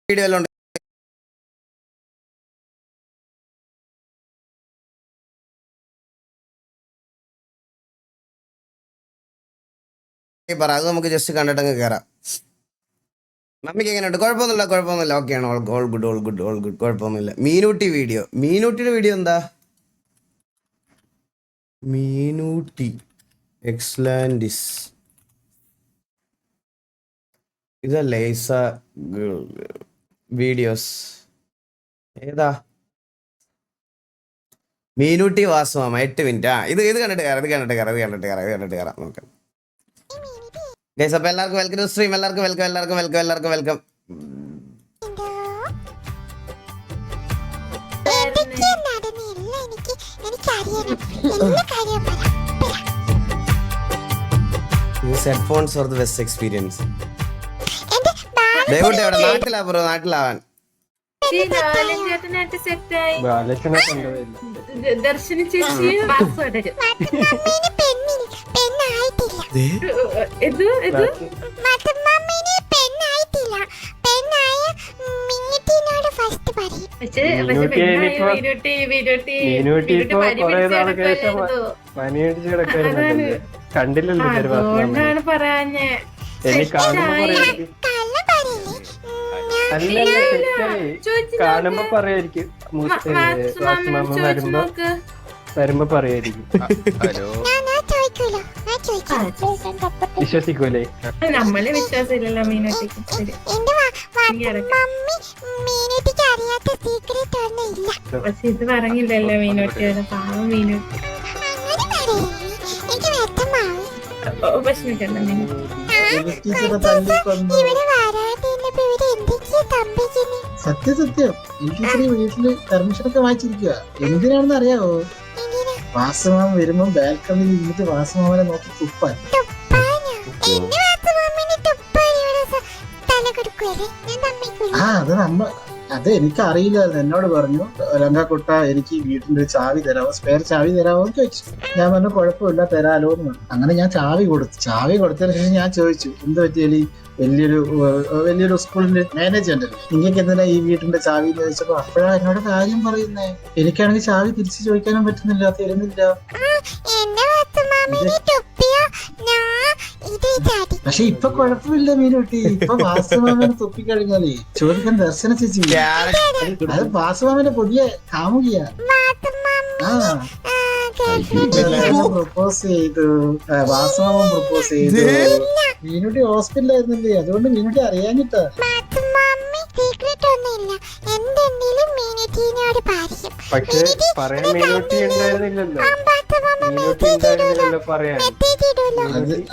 Video പറ, അത് നമുക്ക് ജസ്റ്റ് കണ്ടിട്ടങ്ങ് കയറാം. മമ്മിക്ക് എങ്ങനെയുണ്ട്? കുഴപ്പമൊന്നുമില്ല, ഓക്കെയാണ്. ഓൾ ഗുഡ്, കുഴപ്പമൊന്നുമില്ല. മീനൂട്ടിയുടെ വീഡിയോ എന്താ? മീനൂട്ടി എക്സ്ലാൻഡിസ് ഇതല്ലേ വീഡിയോസ് ഏതാ? മീനൂട്ടി വാസുമാമ 8 മിനിറ്റ്. ഇത് കണ്ടിട്ട് കയറാം നോക്കാം. ഗൈസ്, അപ്പോൾ എല്ലാവർക്കും വെൽക്കം ടു സ്ട്രീം. എല്ലാവർക്കും welcome. Headphones for the best experience. നാട്ടിലാവാൻ ദർശന ചേച്ചി കണ്ടില്ലല്ലോ പറയാഞ്ഞേ. കാണുമ്പോ പറയായിരിക്കും, വരുമ്പോ പറയായിരിക്കും. വിശ്വസിക്കൂലേ? നമ്മള് വിശ്വാസമില്ലല്ലോ മീനൂട്ടിക്ക്. പക്ഷെ ഇത് പറഞ്ഞില്ലല്ലോ മീനൂട്ടിയോട്. പാവം മീനൂട്ടി. വിഷമിക്കണ്ട മീനൂട്ടി. സത്യം എനിക്ക് വീട്ടില് പെർമിഷനൊക്കെ വാങ്ങിച്ചിരിക്കുക. എന്തിനാണെന്ന് അറിയാവോ? വാസുമാമ വരുമ്പോ ബാൽക്കണിയിൽ ഇരുന്നിട്ട് വാസുമാമനെ നോക്കി തുപ്പാൻ. അത് എനിക്ക് അറിയില്ലായിരുന്നു. എന്നോട് പറഞ്ഞു, ലങ്കാക്കുട്ട എനിക്ക് വീട്ടിന്റെ ചാവി തരാമോ, സ്പെയർ ചാവി തരാമോ എന്ന് ചോദിച്ചു. ഞാൻ പറഞ്ഞു കുഴപ്പമില്ല, തരാലോ എന്ന് പറഞ്ഞു. അങ്ങനെ ഞാൻ ചാവി കൊടുത്തതിന് ശേഷം ഞാൻ ചോദിച്ചു, എന്ത് പറ്റിയാലി വലിയൊരു സ്കൂളിന്റെ മാനേജ്മെന്റ് അല്ലേ, നിങ്ങൾക്ക് എന്തിനാ ഈ വീട്ടിന്റെ ചാവി എന്ന് ചോദിച്ചപ്പോ അപ്പോഴാ എന്നോട് കാര്യം പറയുന്നേ. എനിക്കാണെങ്കിൽ ചാവി തിരിച്ചു ചോദിക്കാനും പറ്റുന്നില്ല, തരുന്നില്ല. പക്ഷെ ഇപ്പൊ കുഴപ്പമില്ല മീനൂട്ടി. ഇപ്പൊ വാസുമാമനെ തുപ്പിക്കഴിഞ്ഞാലേ ചോദിക്കാൻ ദർശന ചേച്ചി. അത് വാസുമാമന്റെ പുതിയ കാമുകിയാ. പ്രപ്പോസ് ചെയ്തു, വാസുമാമൻ പ്രപ്പോസ് ചെയ്തു. മീനൂട്ടി ഹോസ്പിറ്റലായിരുന്നില്ലേ, അതുകൊണ്ട് മീനൂട്ടി അറിയാഞ്ഞിട്ടാ. പക്ഷെ പറയാൻ മീനൂട്ടി ഉണ്ടായിരുന്നില്ലല്ലോ പറയാൻ.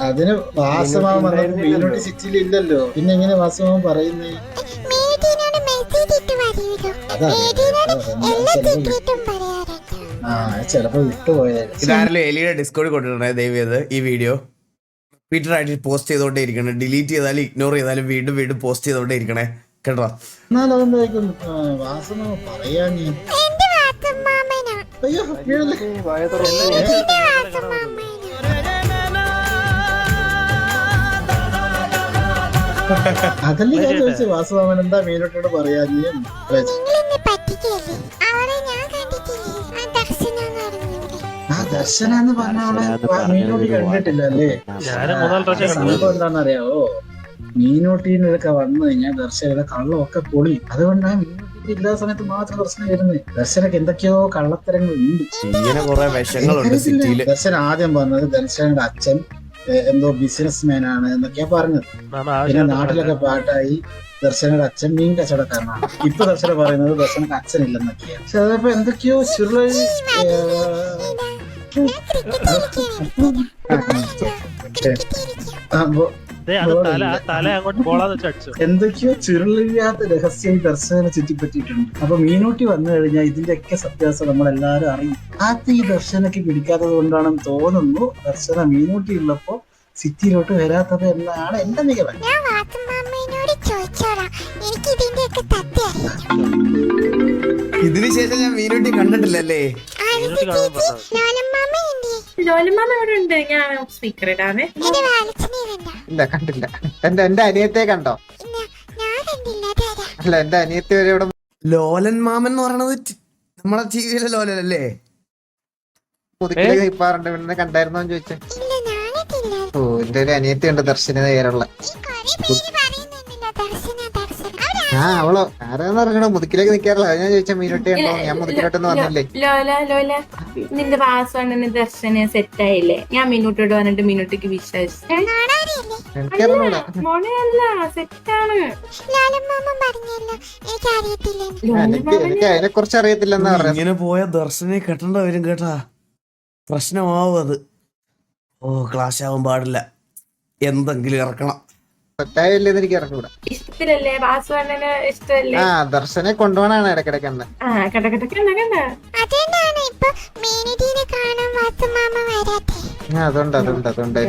അതിന് വാസുമാമൻ വന്നപ്പോ മീനൂട്ടി സിറ്റിയിൽ ഇല്ലല്ലോ, പിന്നെ എങ്ങനെ വാസുമാമൻ പറയുന്നേ? ചിലപ്പോ വിട്ടുപോയായിരുന്നു. ഇതാരല്ലോ എലിയുടെ ഡിസ്കോഡ് കൊണ്ടിട്ടുണ്ടേ. ദയവേത് ഈ വീഡിയോ ട്വിറ്റർ ആയിട്ട് പോസ്റ്റ് ചെയ്തോണ്ടേ ഇരിക്കണേ. ഡിലീറ്റ് ചെയ്താലും ഇഗ്നോർ ചെയ്താലും വീണ്ടും പോസ്റ്റ് ചെയ്തോണ്ടേ ഇരിക്കണേ കേട്ടോ. എന്നാലും അതെന്തായിരിക്കും വാസുമാമ പറയാ? അയ്യോ അതല്ലേ ഞാൻ ചോദിച്ചു, വാസുമാമൻ എന്താ മീനൂട്ടിയോട് പറയാഞ്ഞേ? ദർശന എന്ന് പറഞ്ഞ മീനൂട്ടി കണ്ടിട്ടില്ല അല്ലേ? സംഭവം എന്താണെന്നറിയാവോ? മീനൂട്ടിനൊക്കെ വന്നു കഴിഞ്ഞാൽ ദർശനയുടെ കള്ളമൊക്കെ പൊളി. അതുകൊണ്ടാണ് മീനൂട്ടി ഇല്ലാത്ത സമയത്ത് മാത്രം ദർശനം വരുന്നത്. ദർശനക്ക് എന്തൊക്കെയോ കള്ളത്തരങ്ങൾ ഉണ്ട്. ദർശന ആദ്യം പറഞ്ഞത് ദർശനയുടെ അച്ഛൻ എന്തോ ബിസിനസ്മാൻ ആണ് എന്നൊക്കെയാ പറഞ്ഞത്. പിന്നെ നാട്ടിലൊക്കെ പാട്ടായി ദർശനയുടെ അച്ഛൻ മീൻ കച്ചവടക്കാരനാണ്. ഇപ്പൊ ദർശന പറയുന്നത് ദർശനക്ക് അച്ഛനില്ലെന്നൊക്കെയാണ്. പക്ഷെ അതപ്പോ എന്തൊക്കെയോ എന്തൊക്കെയോ ചുരുളില്ലാത്ത രഹസ്യം ദർശനം ചുറ്റിപ്പറ്റിയിട്ടുണ്ട്. അപ്പൊ മീനൂട്ടി വന്നു കഴിഞ്ഞാൽ ഇതിന്റെയൊക്കെ സത്യാവസ്ഥ നമ്മളെല്ലാരും അറിയും. ഈ ദർശനക്ക് പിടിക്കാത്തത് കൊണ്ടാണെന്ന് തോന്നുന്നു ദർശന മീനൂട്ടി ഉള്ളപ്പോ സിറ്റിയിലോട്ട് വരാത്തത് എന്നാണ് എന്റെ നിഗമനം. ഇതിനുശേഷം ഞാൻ മീനൂട്ടി കണ്ടിട്ടില്ലല്ലേ? ലോലമാമ ഇവിടെ ഉണ്ട്. ഞാൻ സ്പീക്കർ ഇടാതെ. ഇല്ല, കണ്ടില്ല. എന്റെ അനിയത്തെ കണ്ടോ? അല്ല എന്റെ അനിയത്തി വരെ ഇവിടെ ലോലൻ മാമൻ എന്ന് പറയണത് നമ്മളെ ടിവിയിലെ ലോലൻ അല്ലേ? മുതുക്കില് കഴിപ്പാറുണ്ട്. പിന്നെ കണ്ടായിരുന്നോന്ന് ചോദിച്ചേ. ഓ എന്റെ ഒരു അനിയത്തി ഉണ്ട് ദർശന നേരുള്ള. ആ അവളോ ആരാന്ന് അറിയണോ മുതുക്കിലേക്ക് നിക്കാറില്ല. ഞാൻ ചോദിച്ചാ മീനുട്ടി ഉണ്ടോ? ഞാൻ മുതുക്കിലോട്ടൊന്നും വന്നില്ലേ. ലോല നിന്റെ വാസവണ്ണന് ദർശന സെറ്റായില്ലേ? ഞാൻ മീനൂട്ടിയോട് പറഞ്ഞിട്ട് മീനൂട്ടിക്ക് വിശ്വസിച്ചു. എനിക്കറിഞ്ഞൂടാ. മോനെയല്ല സെറ്റാണ്. എനിക്ക് അതിനെ കുറിച്ച് അറിയത്തില്ലെന്നാ പറയാ. ഇങ്ങനെ പോയ ദർശനെ കെട്ടേണ്ട വരും കേട്ടാ. പ്രശ്നമാവും അത്. ഓ ക്ലാഷ് ആവാൻ പാടില്ല. എന്തെങ്കിലും ഇറക്കണം. തെറ്റായില്ലെന്ന് എനിക്ക് ഇറങ്ങൂടാ. ഇഷ്ടത്തിലല്ലേ വാസവണ്ണന് ഇഷ്ടല്ലേ? ആ ദർശനെ കൊണ്ടുപോകണാണ് ഇടക്കിടക്ക് എന്നെ. ആ കടക്കടക്ക് കണ്ട അതുണ്ട് അതുണ്ട് അതുണ്ട്.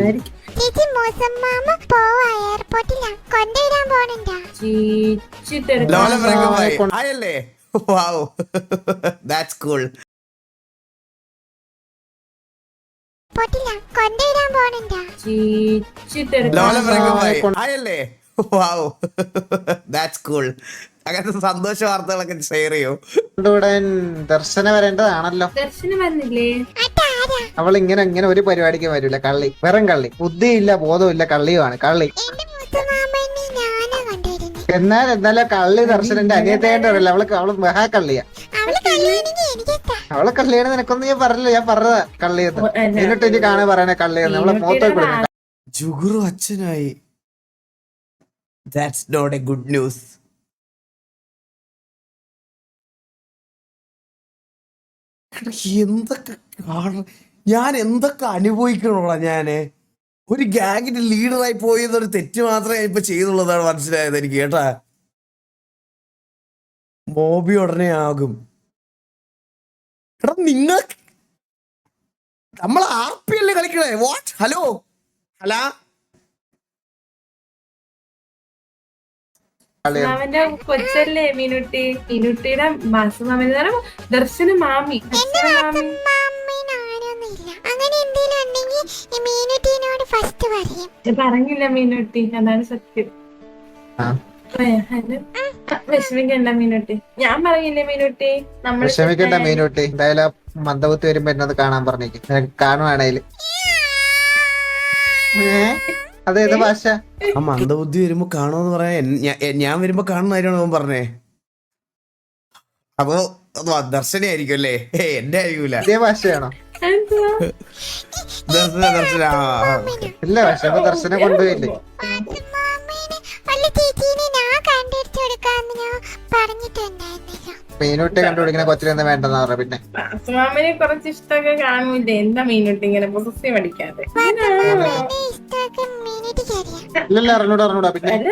ലോലൻ breakup ആയി. ആയല്ലേ? Wow. That's cool. ലോലൻ breakup ആയി. ആയല്ലേ? Wow. That's cool. അങ്ങനത്തെ സന്തോഷ വാർത്തകളൊക്കെ ഷെയർ ചെയ്യൂ. കൊണ്ടുവിടാൻ ദർശന വരേണ്ടതാണല്ലോ. ദർശനം വന്നില്ലേ? അവൾ ഇങ്ങനെ ഇങ്ങനെ ഒരു പരിപാടിക്ക് വരില്ല. കള്ളി, വെറും കള്ളി. ബുദ്ധിയില്ല, ബോധമില്ല, കള്ളിയുമാണ് കള്ളി. എന്നാലും കള്ളി ദർശനന്റെ അനിയത്തേന്റെ അറിയില്ല. അവള് മഹാ കള്ളിയാ. അവളെ കള്ളിയാണ് നിനക്കൊന്നും ഞാൻ പറഞ്ഞില്ല. ഞാൻ പറഞ്ഞതാ കള്ളിയെന്ന്. എന്നിട്ട് എനിക്ക് കാണാൻ പറയണേ കള്ളിയെന്ന്. അവളെ മൂത്ത കൊടുക്കണ്ട. ജുഗുറു അച്ഛനായി. That's not a good news. എന്തൊക്കെ ഞാൻ എന്തൊക്കെ അനുഭവിക്കണോടാ ഞാന്. ഒരു ഗ്യാങ്ങിന്റെ ലീഡറായി പോയെന്നൊരു തെറ്റ് മാത്രമേ ഇപ്പൊ ചെയ്തുള്ളതാണ് മനസ്സിലായത് എനിക്ക് കേട്ടാ. മോബി ഉടനെ ആകും. എടാ നിങ്ങൾ നമ്മൾ RP അല്ലേ കളിക്കണേ? വാട്ട്? ഹലോ ഹലാ മാമന്റെ കൊച്ചല്ലേ മീനുട്ടി? മീനുട്ടിയുടെ മാസമാമൻ ദർശന മാമി. പറഞ്ഞില്ല മീനുട്ടി, അതാണ് സത്യം. വിഷമിക്കണ്ട മീനുട്ടി, ഞാൻ പറഞ്ഞില്ലേ മീനുട്ടി നമ്മൾ വിഷമിക്കണ്ട മീനുട്ടി. എന്തായാലും മന്ദബുദ്ധി വരുമ്പോ എന്നത് കാണാൻ പറഞ്ഞേക്ക്. കാണുവാണേല് അതേത് ഭാഷ? ആ മന്ദബുദ്ധി വരുമ്പോ കാണുമെന്ന് പറയാൻ ഞാൻ വരുമ്പോ കാണുന്ന കാര്യമാണ് അവൻ പറഞ്ഞേ. അപ്പൊ ദർശനായിരിക്കും അല്ലേ? എന്റെ ആയിരിക്കൂല. ഇതേ ഭാഷയാണോ? ദർശന ഇല്ല പക്ഷെ അപ്പൊ ദർശനം കൊണ്ടുപോയില്ലേ? മീനുട്ടി കണ്ടുപിടിക്കണ കൊച്ചിനെന്താ വേണ്ടെന്ന് പറഞ്ഞ. പിന്നെ മാമനെ കുറച്ച് ഇഷ്ടമൊക്കെ കാണൂല്ലേ? എന്താ മീനുട്ടി ഇങ്ങനെ പൊസസീവ് പഠിക്കാതെ? ഇല്ലല്ല അറിഞ്ഞൂടാ. പിന്നെ അല്ല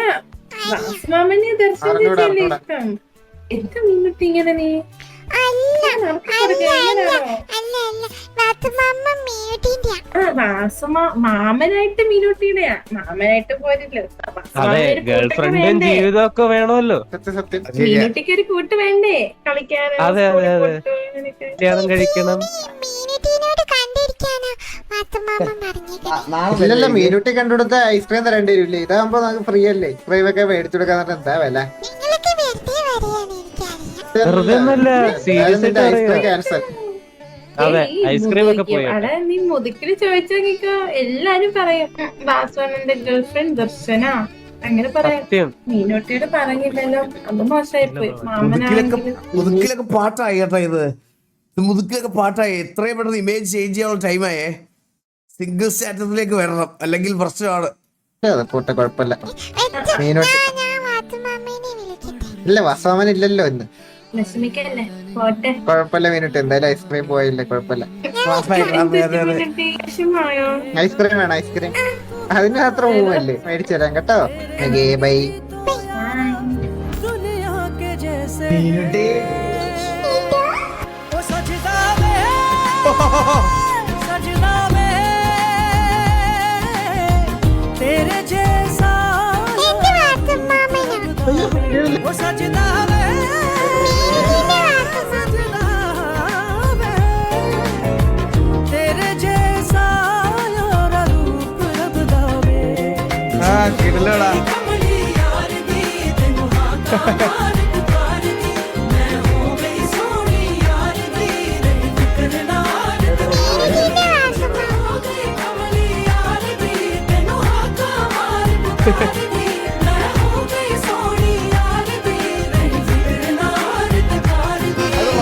മാമന് ദർശനം ഇഷ്ടം. എന്താ മീനുട്ടി ഇങ്ങനെ? നീ മാമനായിട്ട് മീനുട്ടിയുടെയാ. മാമനായിട്ട് പോരില്ലോ. ഗേൾഫ്രണ്ടും ജീവിതമൊക്കെ വേണമല്ലോ. സത്യം മീനുട്ടിക്ക് ഒരു കൂട്ട് വേണ്ടേ കളിക്കാനും? അതെ കല്യാണം കഴിക്കണം. ഇല്ലല്ല മീനുട്ടി കണ്ടുകൊടുത്ത ഐസ്ക്രീം തരേണ്ടി വരില്ലേ? ഇതാകുമ്പോ നമുക്ക് ഫ്രീ അല്ലേ? ഐസ്ക്രീം ഒക്കെ മേടിച്ചു കൊടുക്കാൻ എന്താ വില? വെറുതെ ഒന്നല്ല, സീരിയസ് ആയിട്ട് ഐസ്ക്രീം ക്യാൻസൽ. അതെ ഐസ്ക്രീം ഒക്കെ പോയി. അവിടെ നീ മുതുക്കില് ചോദിച്ചോ എല്ലാരും പറയും വാസവണ്ണന്റെ ഗേൾഫ്രണ്ട് ദർശന അങ്ങനെ പറയാം. മീനോട്ടിയോട് പറഞ്ഞില്ലല്ലോ, അത് മോശമായിപ്പോയി. മുതുക്കിലൊക്കെ പാട്ടായി കേട്ടോ. ഇത് മുതുക്കിലൊക്കെ പാട്ടായി. എത്രയും പെട്ടെന്ന് ഇമേജ് ചേഞ്ച് ചെയ്യാനുള്ള ടൈമായേ. സിംഗിൾ സ്റ്റാറ്റസിലേക്ക് വരണം, അല്ലെങ്കിൽ പ്രശ്നമാണ്. പോട്ടെ കുഴപ്പമില്ല. മീനോട്ടി ഇല്ല വാസവൻ ഇല്ലല്ലോ ഇന്ന്. വിഷമിക്കല്ലേ, പോട്ടെ. കുഴപ്പമില്ല മീനുട്ടി, എന്തായാലും ഐസ്ക്രീം പോയില്ലേ കുഴപ്പമില്ല. വിഷമായോ? ഐസ്ക്രീം വേണം ഐസ്ക്രീം. അതിന് മാത്രം പോവല്ലേ? മേടിച്ചു തരാം കേട്ടോ. ബൈ. അത്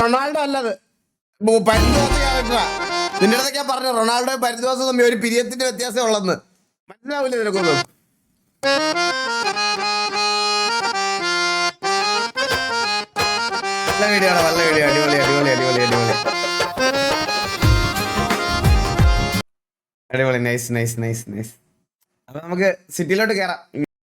റൊണാൾഡോ അല്ലത് പരിദോഷ ക്യാരക്ടറാ. നിന്റെ അടുത്തൊക്കെ ഞാൻ പറഞ്ഞു റൊണാൾഡോ പരിദോഷം തമ്മിൽ ഒരു പിരിയത്തിന്റെ വ്യത്യാസം ഉള്ളെന്ന്. മനസ്സിലാവില്ല നിനക്കൊന്നും. നല്ല വീഡിയോ ആണ്, നല്ല വീഡിയോ. അടിപൊളി അടിപൊളി അടിപൊളി അടിപൊളി അടിപൊളി. Nice nice nice nice. അപ്പൊ നമുക്ക് സിറ്റിയിലോട്ട് കയറാം.